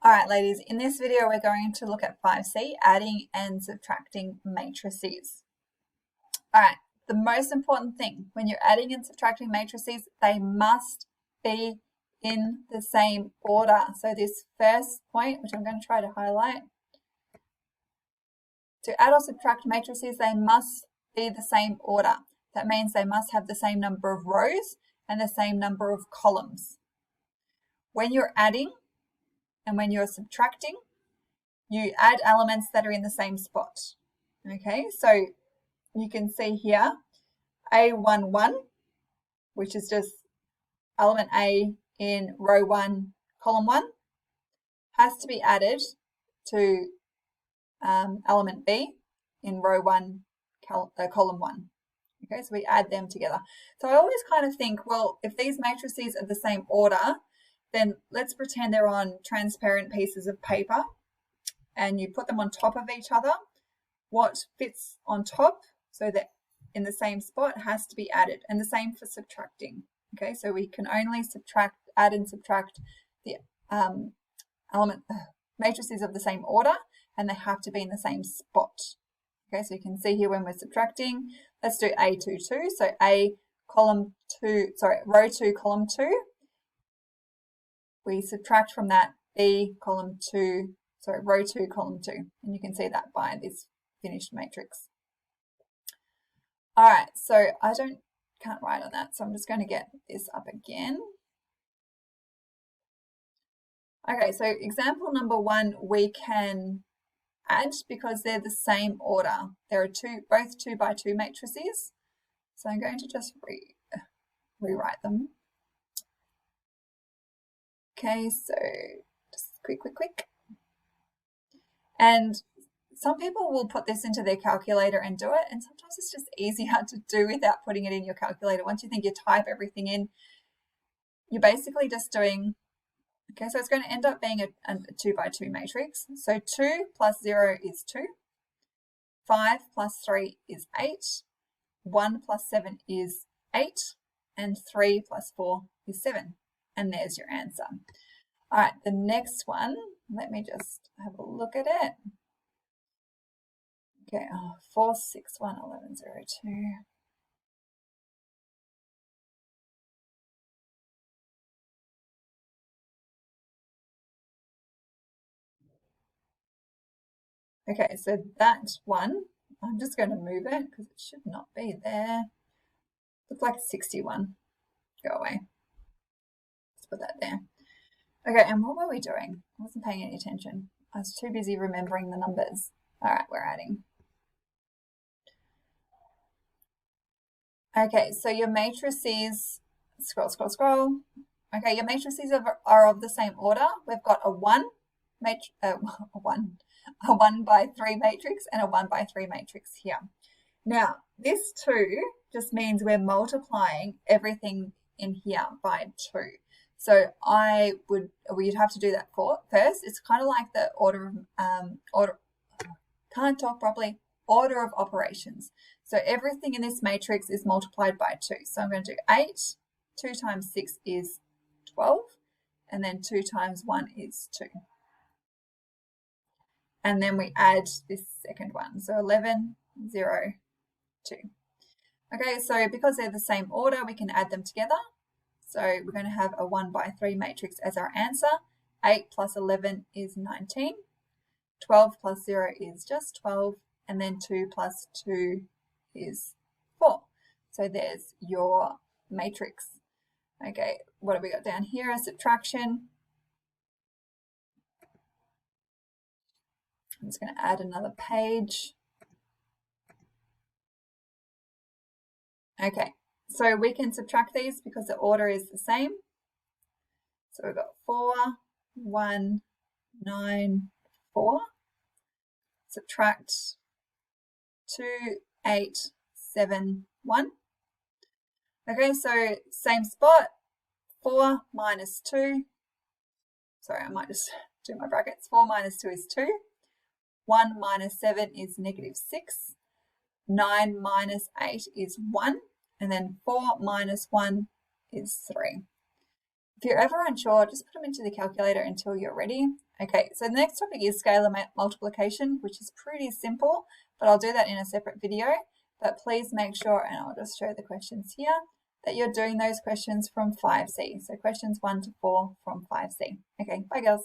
All right, ladies, in this video, we're going to look at 5C, adding and subtracting matrices. All right, the most important thing when you're adding and subtracting matrices, they must be in the same order. So this first point, which I'm going to try to highlight, to add or subtract matrices, they must be the same order. That means they must have the same number of rows and the same number of columns. When you're adding and when you're subtracting, you add elements that are in the same spot. Okay, so you can see here A11, which is just element A in row 1, column 1, has to be added to element B in row 1, column 1. Okay, so we add them together. So I always kind of think, well, if these matrices are the same order, then let's pretend they're on transparent pieces of paper and you put them on top of each other. What fits on top, so that in the same spot, has to be added, and the same for subtracting. Okay, so we can only add and subtract the matrices of the same order, and they have to be in the same spot. Okay, so you can see here when we're subtracting, let's do A22. So A column 2, sorry, row 2, column 2. We subtract from that B column 2, sorry, row 2, column 2. And you can see that by this finished matrix. All right, so I can't write on that, so I'm just going to get this up again. Okay, so example number 1, we can add because they're the same order. There are both 2 by 2 matrices. So I'm going to just rewrite them. Okay, so just quick. And some people will put this into their calculator and do it, and sometimes it's just easier to do without putting it in your calculator. Once you think you type everything in, you're basically just doing, okay, so it's going to end up being a 2 by 2 matrix. So 2 plus 0 is 2, 5 plus 3 is 8, 1 plus 7 is 8, and 3 plus 4 is 7. And there's your answer. All right, the next one, let me just have a look at it. Okay, 4, 6, 1, 11, 0, 2. Okay, so that one, I'm just going to move it because it should not be there. Looks like 61. Go away. Let's put that there. Okay, and what were we doing? I wasn't paying any attention. I was too busy remembering the numbers. All right, we're adding. Okay, so your matrices, scroll. Okay, your matrices are of the same order. We've got a 1 by 3 matrix and a 1 by 3 matrix here. Now, this 2 just means we're multiplying everything in here by 2. So we'd have to do that first. It's kind of like the order of operations. So everything in this matrix is multiplied by 2. So I'm going to do 8, 2 times 6 is 12, and then 2 times 1 is 2. And then we add this second one. So 11, 0, 2. Okay, so because they're the same order, we can add them together. So we're going to have a 1 by 3 matrix as our answer. 8 plus 11 is 19. 12 plus 0 is just 12. And then 2 plus 2 is 4. So there's your matrix. Okay, what have we got down here? A subtraction. I'm just going to add another page. Okay, so we can subtract these because the order is the same. So we've got 4, 1, 9, 4. Subtract 2, 8, 7, 1. Okay, so same spot. 4 minus 2. Sorry, I might just do my brackets. 4 minus 2 is 2. 1 minus 7 is negative 6. 9 minus 8 is 1. And then 4 minus 1 is 3. If you're ever unsure, just put them into the calculator until you're ready. Okay, so the next topic is scalar multiplication, which is pretty simple, but I'll do that in a separate video. But please make sure, and I'll just show the questions here, that you're doing those questions from 5C. So questions 1 to 4 from 5C. Okay, bye girls.